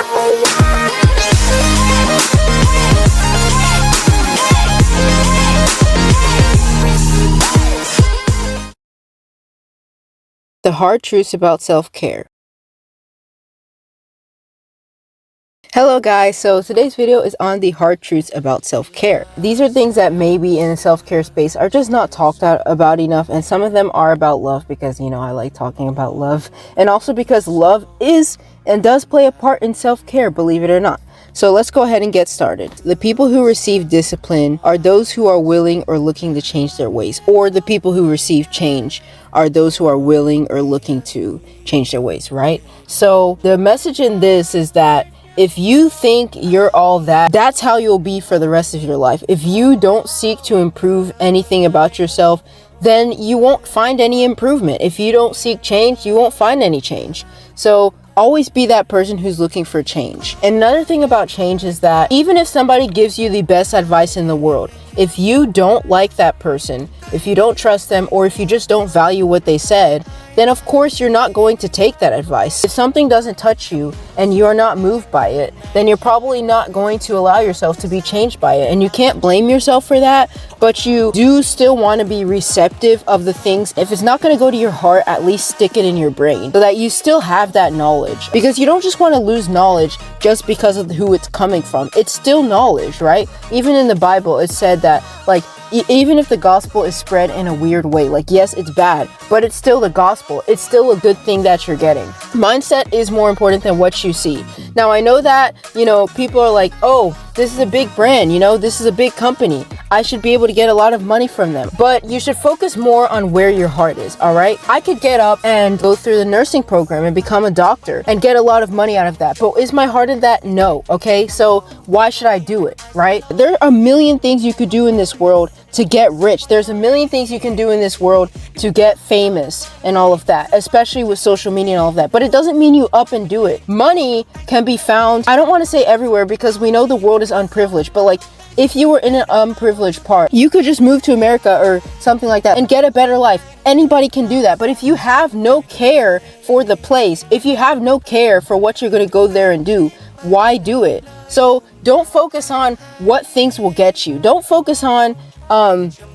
The hard truths about self-care. Hello guys, so today's video is on the hard truths about self-care. These are things that maybe in the self-care space are just not talked about enough, and some of them are about love because, you know, I like talking about love, and also because love is and does play a part in self-care, believe it or not. So let's go ahead and get started. The people who receive discipline are those who are willing or looking to change their ways, or the people who receive change are those who are willing or looking to change their ways, right? So the message in this is that if you think you're all that, that's how you'll be for the rest of your life. If you don't seek to improve anything about yourself, then you won't find any improvement. If you don't seek change, you won't find any change. So always be that person who's looking for change. Another thing about change is that even if somebody gives you the best advice in the world, if you don't like that person, if you don't trust them, or if you just don't value what they said, then of course you're not going to take that advice. If something doesn't touch you and you're not moved by it, then you're probably not going to allow yourself to be changed by it. And you can't blame yourself for that, but you do still want to be receptive of the things. If it's not going to go to your heart, at least stick it in your brain so that you still have that knowledge. Because you don't just want to lose knowledge just because of who it's coming from. It's still knowledge, right? Even in the Bible, it said that, like, even if the gospel is spread in a weird way, like, yes, it's bad, but it's still the gospel. It's still a good thing that you're getting. Mindset is more important than what you see. Now, I know that, you know, people are like, oh, this is a big brand, you know, this is a big company. I should be able to get a lot of money from them. But you should focus more on where your heart is, all right? I could get up and go through the nursing program and become a doctor and get a lot of money out of that. But is my heart in that? No, okay? So why should I do it, right? There are a million things you could do in this world to get rich. There's a million things you can do in this world to get famous and all of that, especially with social media and all of that. But it doesn't mean you up and do it. Money can be found, I don't want to say everywhere because we know the world is unprivileged, but like, if you were in an unprivileged part, you could just move to America or something like that and get a better life. Anybody can do that. But if you have no care for the place, if you have no care for what you're going to go there and do, why do it? So don't focus on what things will get you. Don't focus on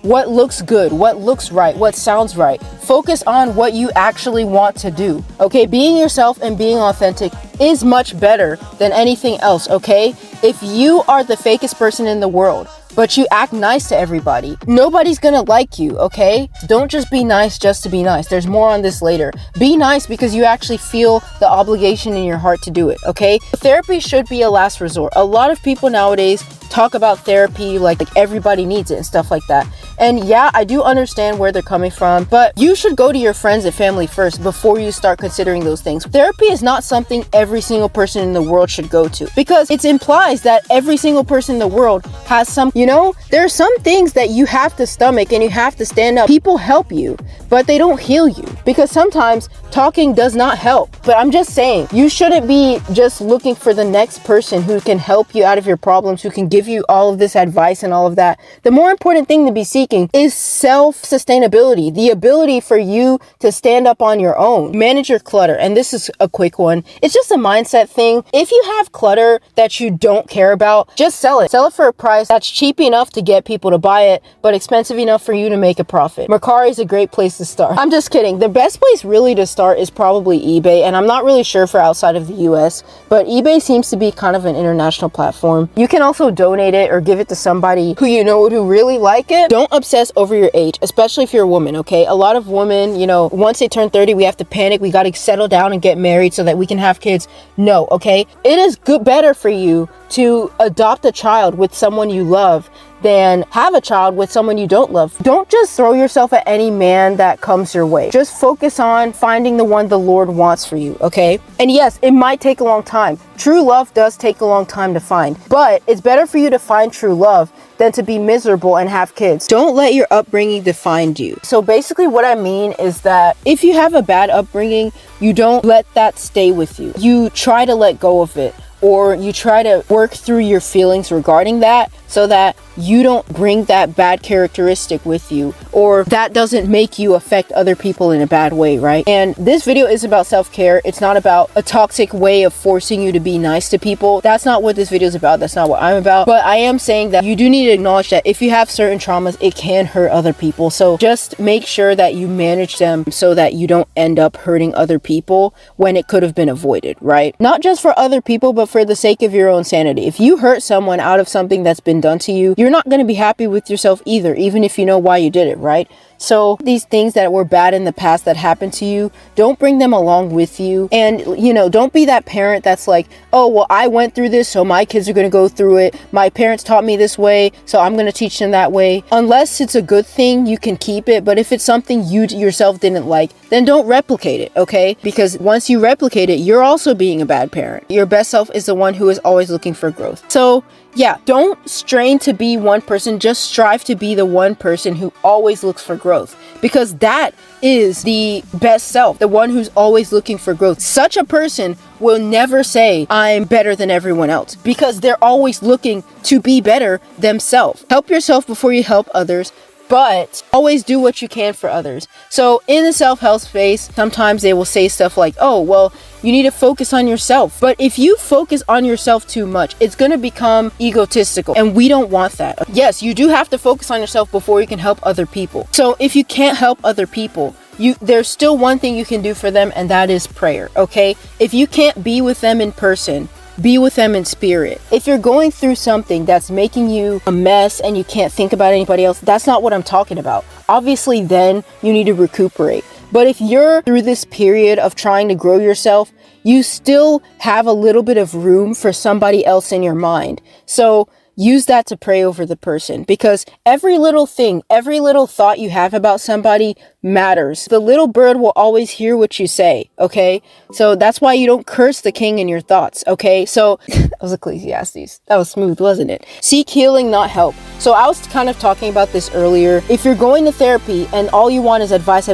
what looks good, what looks right, what sounds right. Focus on what you actually want to do. Okay, being yourself and being authentic is much better than anything else. Okay, if you are the fakest person in the world, but you act nice to everybody, nobody's gonna like you, okay? Don't just be nice just to be nice. There's more on this later. Be nice because you actually feel the obligation in your heart to do it, okay? Therapy should be a last resort. A lot of people nowadays talk about therapy like everybody needs it and stuff like that. And yeah, I do understand where they're coming from, but you should go to your friends and family first before you start considering those things. Therapy is not something every single person in the world should go to because it implies that every single person in the world has some, you know, there are some things that you have to stomach and you have to stand up. People help you, but they don't heal you because sometimes talking does not help. But I'm just saying, you shouldn't be just looking for the next person who can help you out of your problems, who can give you all of this advice and all of that. The more important thing to be seeking is self-sustainability, the ability for you to stand up on your own, manage your clutter. And this is a quick one. It's just a mindset thing. If you have clutter that you don't care about, just sell it. Sell it for a price that's cheap enough to get people to buy it, but expensive enough for you to make a profit. Mercari is a great place to start. I'm just kidding. The best place really to start is probably eBay. And I'm not really sure for outside of the US, but eBay seems to be kind of an international platform. You can also donate it or give it to somebody who you know who really like it. Don't obsess over your age, especially if you're a woman, okay? A lot of women, you know, once they turn 30, we have to panic. We got to settle down and get married so that we can have kids. No, okay? It is better for you to adopt a child with someone you love than have a child with someone you don't love. Don't just throw yourself at any man that comes your way. Just focus on finding the one the Lord wants for you, okay? And yes, it might take a long time. True love does take a long time to find, but it's better for you to find true love than to be miserable and have kids. Don't let your upbringing define you. So basically what I mean is that if you have a bad upbringing, you don't let that stay with you. You try to let go of it, or you try to work through your feelings regarding that so that you don't bring that bad characteristic with you, or that doesn't make you affect other people in a bad way, right? And this video is about self-care. It's not about a toxic way of forcing you to be nice to people. That's not what this video is about. That's not what I'm about. But I am saying that you do need to acknowledge that if you have certain traumas, it can hurt other people. So just make sure that you manage them so that you don't end up hurting other people when it could have been avoided, right? Not just for other people, but for the sake of your own sanity. If you hurt someone out of something that's been done to you, you're not going to be happy with yourself either, even if you know why you did it, right? So these things that were bad in the past that happened to you, don't bring them along with you. And, you know, don't be that parent that's like, oh, well, I went through this, so my kids are going to go through it. My parents taught me this way, so I'm going to teach them that way. Unless it's a good thing, you can keep it. But if it's something you yourself didn't like, then don't replicate it, okay? Because once you replicate it, you're also being a bad parent. Your best self is the one who is always looking for growth. So yeah, don't strain to be one person. Just strive to be the one person who always looks for growth, because that is the best self, the one who's always looking for growth. Such a person will never say, I'm better than everyone else, because they're always looking to be better themselves. Help yourself before you help others, but always do what you can for others. So in the self-help space, sometimes they will say stuff like, oh, well, you need to focus on yourself. But if you focus on yourself too much, it's going to become egotistical, and we don't want that. Yes, you do have to focus on yourself before you can help other people. So if you can't help other people, there's still one thing you can do for them, and that is prayer, okay? If you can't be with them in person, be with them in spirit. If you're going through something that's making you a mess and you can't think about anybody else, that's not what I'm talking about. Obviously, then you need to recuperate. But if you're through this period of trying to grow yourself, you still have a little bit of room for somebody else in your mind. So use that to pray over the person, because every little thing, every little thought you have about somebody matters. The little bird will always hear what you say, okay? So that's why you don't curse the king in your thoughts, okay? So that was Ecclesiastes. That was smooth, wasn't it? Seek healing, not help. So I was kind of talking about this earlier. If you're going to therapy and all you want is advice,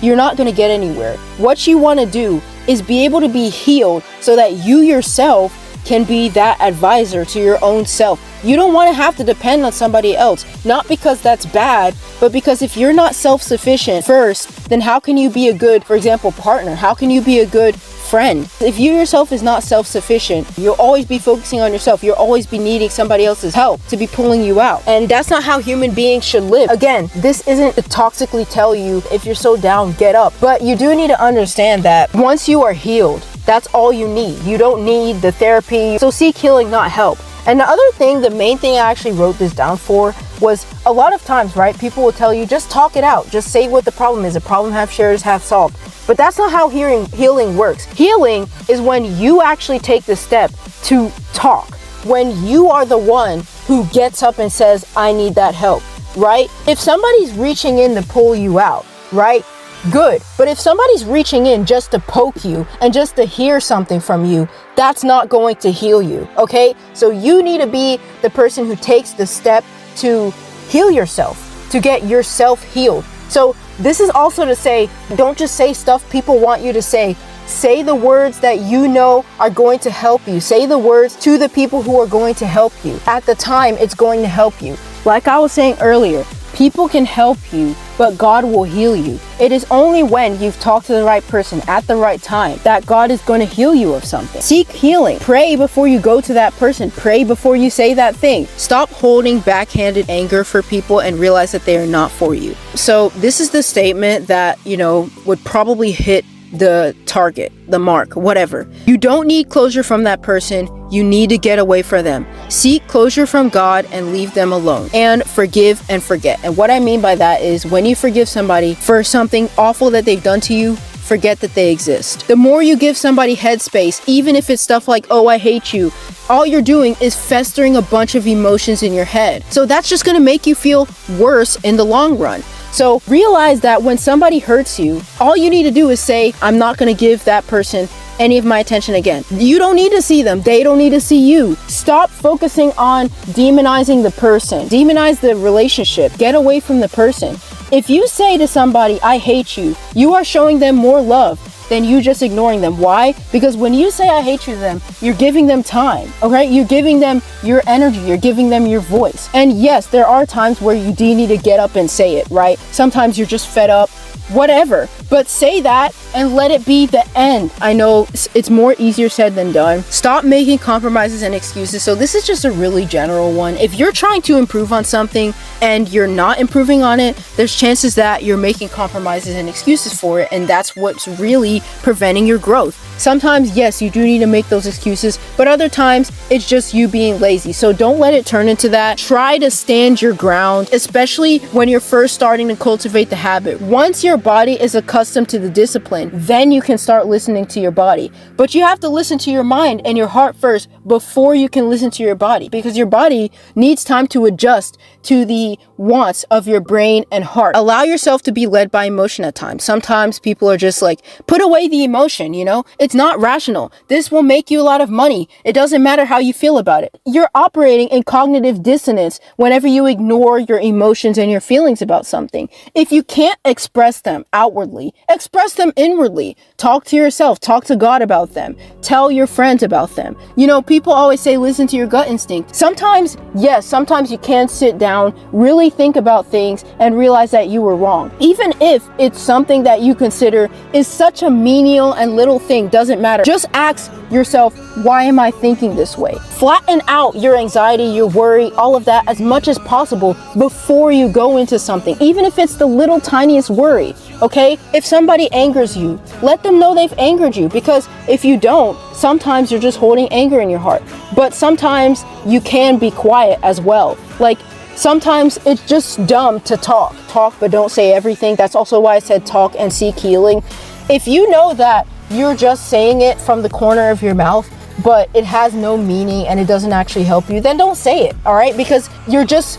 you're not going to get anywhere. What you want to do is be able to be healed so that you yourself can be that advisor to your own self. You don't want to have to depend on somebody else, not because that's bad, but because if you're not self-sufficient first, then how can you be a good, for example, partner? How can you be a good friend? If you yourself is not self-sufficient, you'll always be focusing on yourself. You'll always be needing somebody else's help to be pulling you out. And that's not how human beings should live. Again, this isn't to toxically tell you, if you're so down, get up. But you do need to understand that once you are healed, that's all you need. You don't need the therapy. So seek healing, not help. And the other thing, the main thing I actually wrote this down for, was a lot of times, right, people will tell you, just talk it out. Just say what the problem is. The problem half shares, half solved. But that's not how healing works. Healing is when you actually take the step to talk. When you are the one who gets up and says, I need that help, right? If somebody's reaching in to pull you out, right? Good. But if somebody's reaching in just to poke you and just to hear something from you, that's not going to heal you, okay? So you need to be the person who takes the step to heal yourself, to get yourself healed. So this is also to say, don't just say stuff people want you to say. Say the words that you know are going to help you. Say the words to the people who are going to help you. At the time, it's going to help you. Like I was saying earlier, people can help you, but God will heal you. It is only when you've talked to the right person at the right time that God is going to heal you of something. Seek healing. Pray before you go to that person. Pray before you say that thing. Stop holding backhanded anger for people and realize that they are not for you. So this is the statement that, you know, would probably hit the target, the mark, whatever. You don't need closure from that person. You need to get away from them. Seek closure from God and leave them alone. And forgive and forget. And what I mean by that is when you forgive somebody for something awful that they've done to you, forget that they exist. The more you give somebody headspace, even if it's stuff like, oh, I hate you, all you're doing is festering a bunch of emotions in your head. So that's just going to make you feel worse in the long run. So realize that when somebody hurts you, all you need to do is say, I'm not going to give that person any of my attention again. You don't need to see them. They don't need to see you. Stop focusing on demonizing the person. Demonize the relationship. Get away from the person. If you say to somebody, I hate you, you are showing them more love. than you just ignoring them. Why? Because when you say I hate you to them, you're giving them time, okay? You're giving them your energy, you're giving them your voice. And yes, there are times where you do need to get up and say it, right? Sometimes you're just fed up, whatever, but say that and let it be the end. I know it's more easier said than done. Stop making compromises and excuses. So this is just a really general one. If you're trying to improve on something and you're not improving on it, there's chances that you're making compromises and excuses for it, and that's what's really preventing your growth. Sometimes, yes, you do need to make those excuses, but other times it's just you being lazy. So don't let it turn into that. Try to stand your ground, especially when you're first starting to cultivate the habit. Once your body is accustomed to the discipline, then you can start listening to your body. But you have to listen to your mind and your heart first before you can listen to your body, because your body needs time to adjust to the wants of your brain and heart. Allow yourself to be led by emotion at times. Sometimes people are just like, put away the emotion, you know? It's not rational. This will make you a lot of money. It doesn't matter how you feel about it. You're operating in cognitive dissonance whenever you ignore your emotions and your feelings about something. If you can't express them outwardly, express them inwardly. Talk to yourself. Talk to God about them. Tell your friends about them. You know, people always say, listen to your gut instinct. Sometimes, yes, sometimes you can sit down, really think about things and realize that you were wrong. Even if it's something that you consider is such a menial and little thing, doesn't matter. Just ask yourself, why am I thinking this way? Flatten out your anxiety, your worry, all of that as much as possible before you go into something, even if it's the little tiniest worry, okay? If somebody angers you, let them know they've angered you, because if you don't, sometimes you're just holding anger in your heart. But sometimes you can be quiet as well. Like, sometimes it's just dumb to talk, but don't say everything. That's also why I said talk and seek healing. If you know that you're just saying it from the corner of your mouth, but it has no meaning and it doesn't actually help you, then don't say it, all right? Because you're just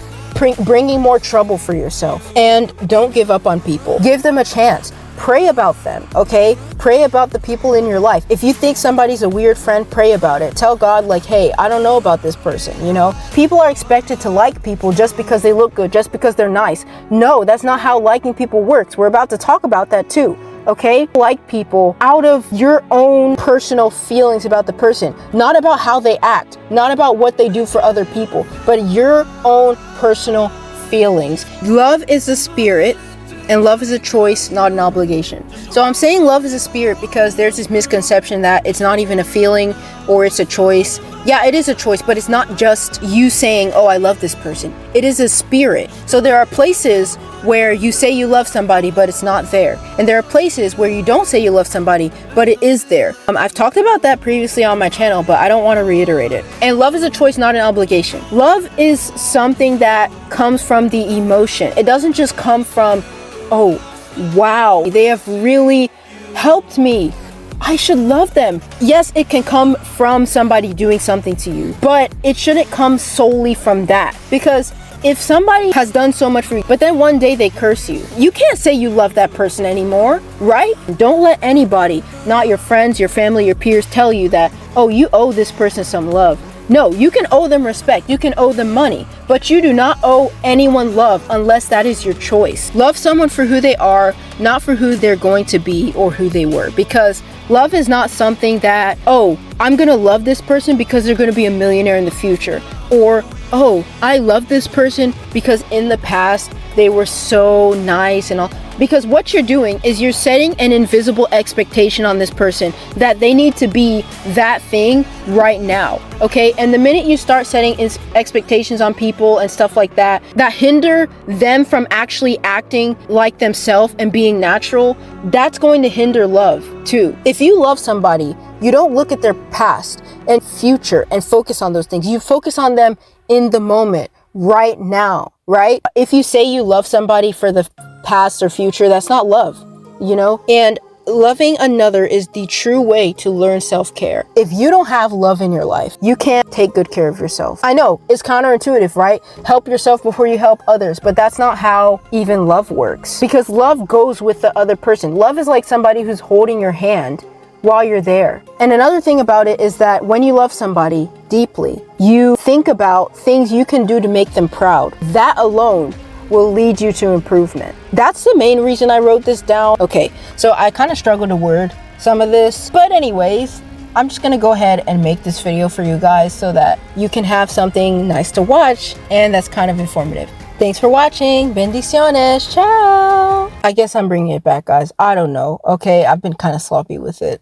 bringing more trouble for yourself. And don't give up on people. Give them a chance. Pray about them, okay? Pray about the people in your life. If you think somebody's a weird friend, pray about it. Tell God, like, hey, I don't know about this person, you know? People are expected to like people just because they look good, just because they're nice. No, that's not how liking people works. We're about to talk about that too. Okay? Like people out of your own personal feelings about the person, not about how they act, not about what they do for other people, but your own personal feelings. Love is a spirit, and love is a choice, not an obligation. So I'm saying love is a spirit because there's this misconception that it's not even a feeling or it's a choice. Yeah, it is a choice, but it's not just you saying, oh, I love this person. It is a spirit. So there are places where you say you love somebody, but it's not there. And there are places where you don't say you love somebody, but it is there. I've talked about that previously on my channel, but I don't want to reiterate it. And love is a choice, not an obligation. Love is something that comes from the emotion. It doesn't just come from, oh, wow, they have really helped me, I should love them. Yes, it can come from somebody doing something to you, but it shouldn't come solely from that. Because if somebody has done so much for you, but then one day they curse you, you can't say you love that person anymore, right? Don't let anybody, not your friends, your family, your peers, tell you that, oh, you owe this person some love. No, you can owe them respect, you can owe them money, but you do not owe anyone love unless that is your choice. Love someone for who they are, not for who they're going to be or who they were. Because love is not something that, oh, I'm gonna love this person because they're gonna be a millionaire in the future. Or, oh, I love this person because in the past they were so nice and all. Because what you're doing is you're setting an invisible expectation on this person that they need to be that thing right now, okay? And the minute you start setting expectations on people and stuff like that, that hinder them from actually acting like themselves and being natural, that's going to hinder love too. If you love somebody, you don't look at their past and future and focus on those things. You focus on them in the moment, right now, right? If you say you love somebody for the past or future, that's not love, you know? And loving another is the true way to learn self-care. If you don't have love in your life, you can't take good care of yourself. I know it's counterintuitive, right? Help yourself before you help others, but that's not how even love works, because love goes with the other person. Love is like somebody who's holding your hand while you're there. And another thing about it is that when you love somebody deeply, you think about things you can do to make them proud. That alone will lead you to improvement. That's the main reason I wrote this down. Okay, so I kind of struggled to word some of this. But anyways, I'm just gonna go ahead and make this video for you guys so that you can have something nice to watch and that's kind of informative. Thanks for watching. Bendiciones. Ciao. I guess I'm bringing it back, guys. I don't know. Okay, I've been kind of sloppy with it.